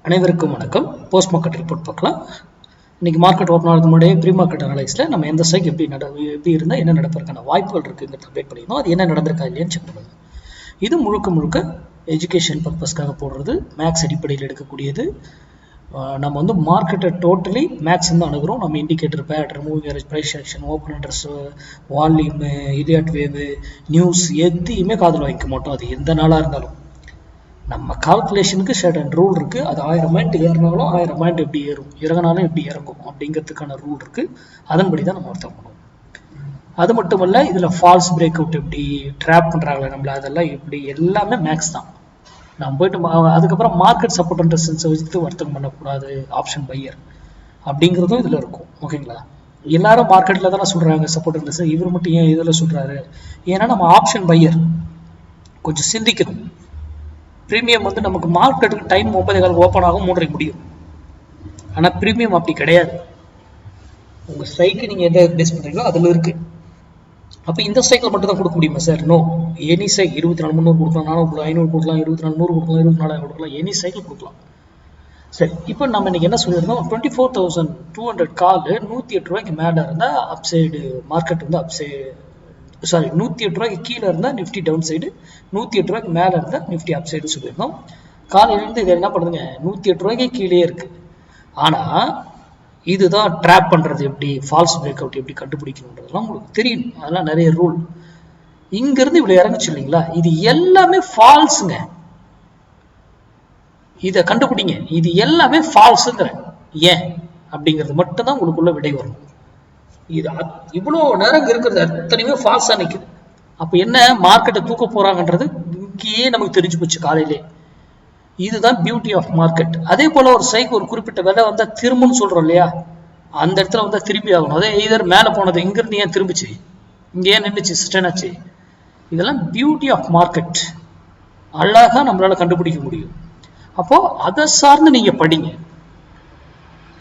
அனைவருக்கும் வணக்கம். Post market report பார்க்கலாம். இன்னைக்கு மார்க்கெட் ஓப்பன் ஆகிறதுக்கு முன்னாடியே ப்ரீ மார்க்கெட் அனலைஸ்ல நம்ம எந்த ஸ்ட்ரைக் எப்படி இருந்தால் என்ன நடப்பதற்கான வாய்ப்புகள் இருக்குங்கிறது அப்டேட் பண்ணியிருந்தோம். அது என்ன நடந்திருக்கா இல்லையான்னு செக் பண்ணுங்க. இது முழுக்க எஜுகேஷன் பர்பஸ்க்காக போடுறது, மேக்ஸ் அடிப்படையில் எடுக்கக்கூடியது. நம்ம வந்து மார்க்கெட்டை டோட்டலி மேக்ஸ் தான் அணுகிறோம். நம்ம indicator, pattern, moving average, price action, open interest, volume, Elliott wave, news எதையுமே காதில் வாங்கிக்க மாட்டோம். அது எந்த நாளாக இருந்தாலும் நம்ம கால்குலேஷனுக்கு சர்டன் ரூல் இருக்குது. அது 1000 பாயிண்ட் ஏறினாலும் 1000 பாயிண்ட் எப்படி ஏறும், இறங்கினாலும் எப்படி இறங்கும் அப்படிங்கிறதுக்கான ரூல் இருக்குது. அதன்படி தான் நம்ம அர்த்தம் பண்ணுவோம். அது மட்டும் இல்லை, இதில் ஃபால்ஸ் பிரேக் அவுட் எப்படி ட்ராப் பண்ணுறாங்களே நம்மள, அதெல்லாம் எப்படி எல்லாமே மேக்ஸ் தான். நம்ம போயிட்டு அதுக்கப்புறம் மார்க்கெட் சப்போர்ட் அண்ட் ரெசிஸ்டன்ஸை வச்சுட்டு வர்த்தகம் பண்ணக்கூடாது, ஆப்ஷன் பையர் அப்படிங்கிறதும் இதில் இருக்கும். ஓகேங்களா? எல்லாரும் மார்க்கெட்டில் தானே சொல்கிறாங்க சப்போர்ட் அண்ட் ரெசிஸ்டன்ஸ், இவர் மட்டும் ஏன் இதில் சொல்கிறாரு? ஏன்னா நம்ம ஆப்ஷன் பையர் கொஞ்சம் சிந்திக்கணும். ப்ரீமியம் வந்து நமக்கு மார்க்கெட்டுக்கு டைம் 9:15 ஓப்பன் ஆகும், 3:30 முடியும். ஆனால் ப்ரீமியம் அப்படி கிடையாது. உங்கள் ஸ்ட்ரைக்கு நீங்கள் எதை பேஸ் பண்ணுறீங்களோ அதில் இருக்குது. அப்போ இந்த ஸ்ட்ரைக்கில் மட்டும் தான் கொடுக்க முடியுமா சார்? நோ. எனி ஸ்ட்ரைக் 24,300 கொடுக்கலாம், 400, 500 கொடுக்கலாம், 24,100 கொடுக்கலாம், 24,000 கொடுக்கலாம், எனி ஸ்ட்ரைக்கில் கொடுக்கலாம். சரி, இப்போ நம்ம இன்னைக்கு என்ன சொல்லியிருந்தோம்? 24,200 கால் 108 ரூபாய்க்கு மேலே இருந்தால் அப்சைடு மார்க்கெட் வந்து சாரி 108 ரூபாய்க்கு கீழே இருந்தால் நிஃப்டி டவுன் சைடு, 108 ரூபாய்க்கு மேலே இருந்தால் நிஃப்டி அப் சைடு சொல்லியிருந்தோம். காலையிலேருந்து இது என்ன பண்ணுதுங்க, 108 ரூபாய்க்கு கீழே இருக்கு. ஆனால் இதுதான் ட்ராப் பண்ணுறது எப்படி, ஃபால்ஸ் பிரேக் அவுட் எப்படி கண்டுபிடிக்கணுன்றதுலாம் உங்களுக்கு தெரியும். அதெல்லாம் நிறைய ரூல். இங்கிருந்து இவ்வளோ இறங்குச்சு இல்லைங்களா, இது எல்லாமே ஃபால்ஸுங்க. இதை கண்டுபிடிங்க, இது எல்லாமே ஃபால்ஸுங்கிற ஏன் அப்படிங்கிறது மட்டும்தான் உங்களுக்குள்ள விடை வரும். இது இவ்வளோ நேரம் இருக்கிறது அத்தனையுமே ஃபால்ஸாக நிற்குது. அப்போ என்ன, மார்க்கெட்டை தூக்க போறாங்கன்றது இங்கேயே நமக்கு தெரிஞ்சு போச்சு காலையிலே. இதுதான் பியூட்டி ஆஃப் மார்க்கெட். அதே போல ஒரு ஸ்ட்ரைக் ஒரு குறிப்பிட்ட விலை வந்தால் திரும்புன்னு சொல்றோம் இல்லையா, அந்த இடத்துல வந்தால் திரும்பி ஆகணும். அதே இதர் மேலே போனது இங்கிருந்து ஏன் திரும்பிச்சு, இங்கே ஏன் நின்றுச்சு, ஸ்டன் ஆச்சு. இதெல்லாம் பியூட்டி ஆஃப் மார்க்கெட். அழகாக நம்மளால கண்டுபிடிக்க முடியும். அப்போ அதை சார்ந்து நீங்க படிங்க.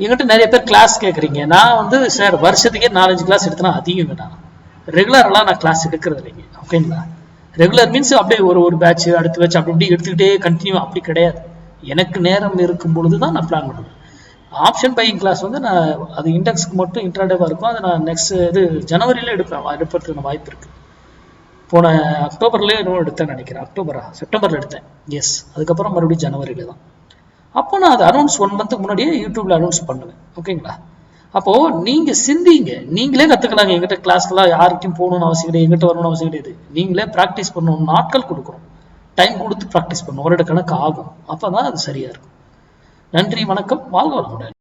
என்கிட்ட நிறைய பேர் கிளாஸ் கேட்குறீங்க. நான் வந்து சார் வருஷத்துக்கே 4-5 கிளாஸ் எடுத்தேன்னா அதிகங்க. நான் ரெகுலரெல்லாம் நான் கிளாஸ் எடுக்கிறது இல்லைங்க. ஓகேங்களா? ரெகுலர் மீன்ஸ் அப்படியே ஒரு பேட்ச் அடுத்து பேட்ச் அப்படி இப்படி எடுத்துக்கிட்டே கண்டினியூ அப்படி கிடையாது. எனக்கு நேரம் இருக்கும் பொழுது தான் நான் பிளான் பண்ணுவேன். ஆப்ஷன் பையிங் கிளாஸ் வந்து நான் அது இண்டெக்ஸ்க்கு மட்டும் இன்ட்ராடேவாக இருக்கும். அதை நான் நெக்ஸ்ட் ஜனவரியில எடுப்பதற்கான வாய்ப்பு இருக்கு. போன அக்டோபர்லேயே இன்னும் எடுத்தேன்னு நினைக்கிறேன். செப்டம்பரில் எடுத்தேன். எஸ், அதுக்கப்புறம் மறுபடியும் ஜனவரியில தான். அப்போ நான் அதை அனௌன்ஸ் 1 மந்த்துக்கு முன்னாடியே யூடியூப்ல அனௌன்ஸ் பண்ணுவேன். ஓகேங்களா? அப்போ நீங்க சிந்திங்க, நீங்களே கத்துக்கலாங்க. எங்கிட்ட கிளாஸ்லாம் யாருக்கும் போகணும்னு அவசியம் கிடையாது, எங்கிட்ட வரணும்னு அவசியம் கிடையாது. நீங்களே ப்ராக்டிஸ் பண்ணணும். நாட்கள் கொடுக்குறோம், டைம் கொடுத்து ப்ராக்டிஸ் பண்ணணும். வருட கணக்கு ஆகும். அப்பதான் அது சரியா இருக்கும். நன்றி, வணக்கம், வாழ்க வளமுடன்.